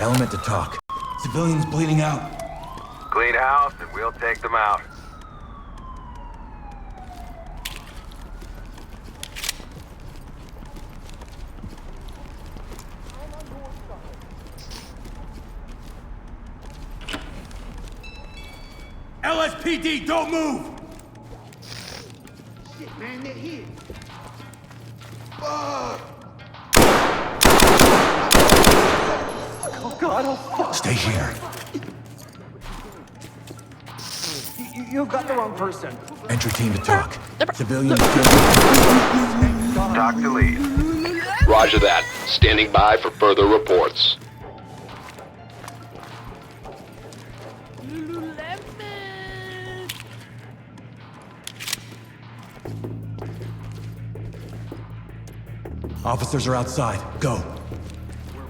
Element to talk. Civilians bleeding out. Clean house and we'll take them out. LSPD, don't move! Shit, man, they're here. Fuck! Oh God, oh fuck! Stay here. You got the wrong person. Entry team to talk. Civilians... Talk to lead. Roger that. Standing by for further reports. Officers are outside. Go.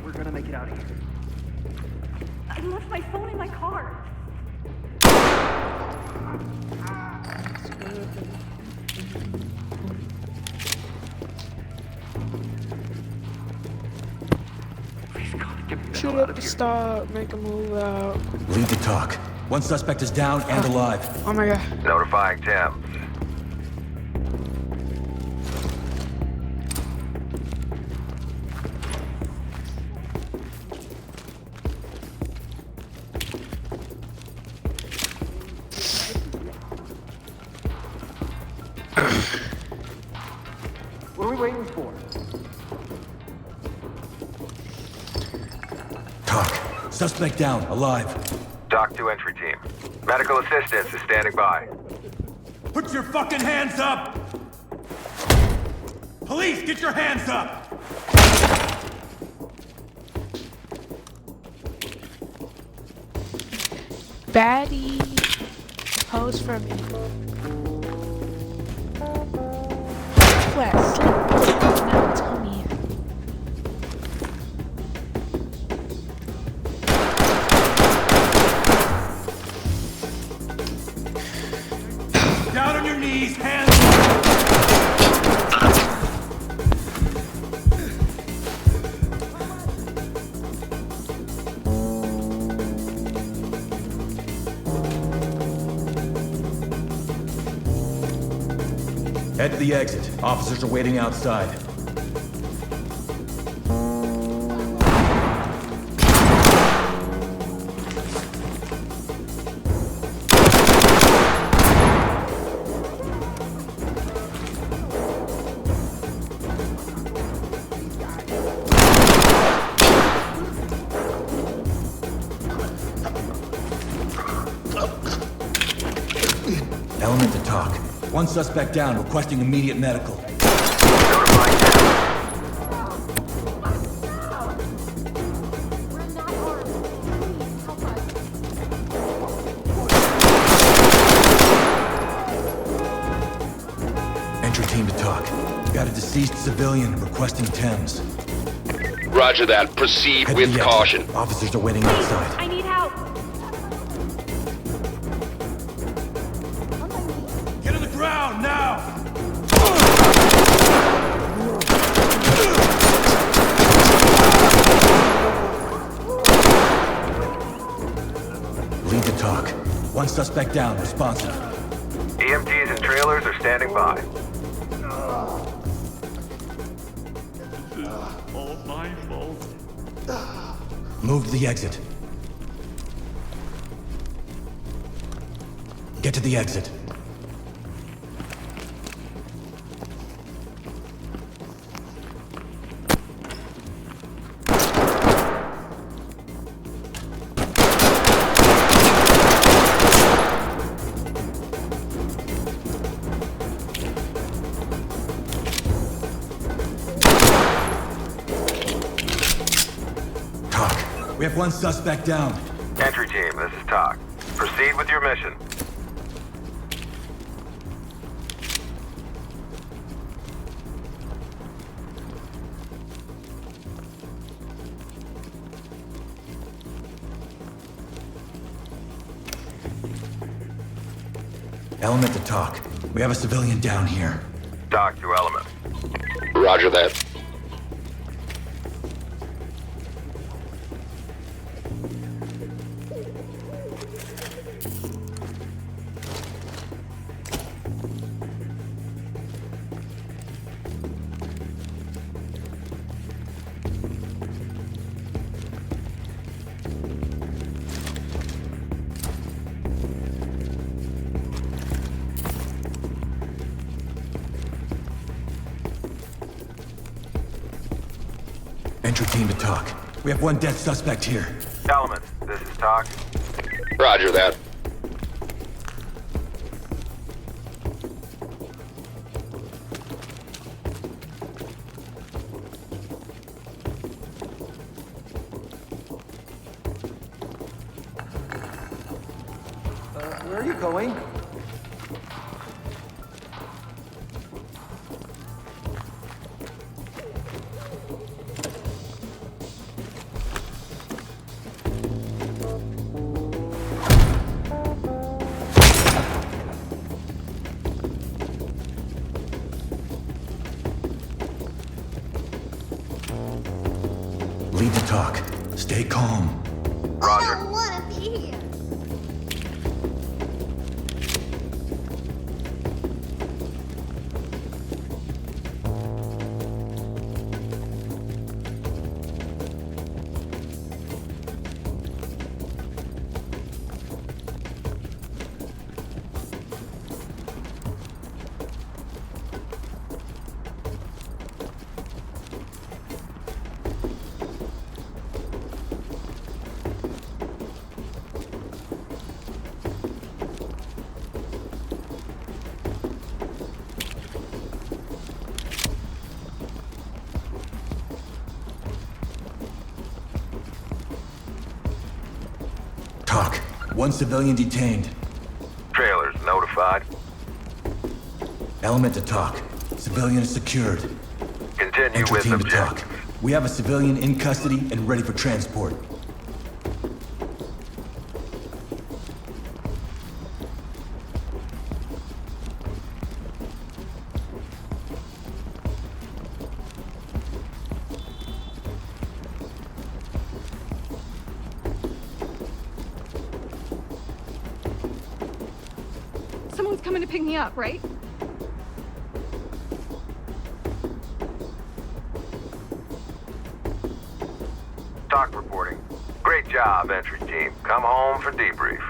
We're gonna make it out of here. I left my phone in my car. Shoot up the stop, make a move out. Lead to talk. One suspect is down and alive. Oh my god. Notifying Thames. What are we waiting for? Talk. Suspect down, alive. Talk to entry team. Medical assistance is standing by. Put your fucking hands up! Police, get your hands up! Baddie. Pose for me. West. Now tell me. Down on your knees, hands Head to the exit. Officers are waiting outside. Element to talk. One suspect down, requesting immediate medical. Notifying Thames. Entry team to talk. Got a deceased civilian requesting Thames. Roger that. Proceed Head to with the exit. caution. Officers are waiting outside. I need help. Get on the ground now! Lead to talk. One suspect down, responsive. EMTs and trailers are standing by. All my fault. Move to the exit. Get to the exit. Talk. We have one suspect down. Entry team, this is Talk. Proceed with your mission. Element to talk. We have a civilian down here. Talk to Element. Roger that. Entry team to talk. We have one dead suspect here. Elements, this is Talk. Roger that. Where are you going? Lead to talk. Stay calm. Roger. I don't want to be here. Talk. One civilian detained. Trailers notified. Element to talk. Civilian is secured. Continue Entry with team to talk. objectives. We have a civilian in custody and ready for transport. Someone's coming to pick me up, right? Talk reporting. Great job, entry team. Come home for debrief.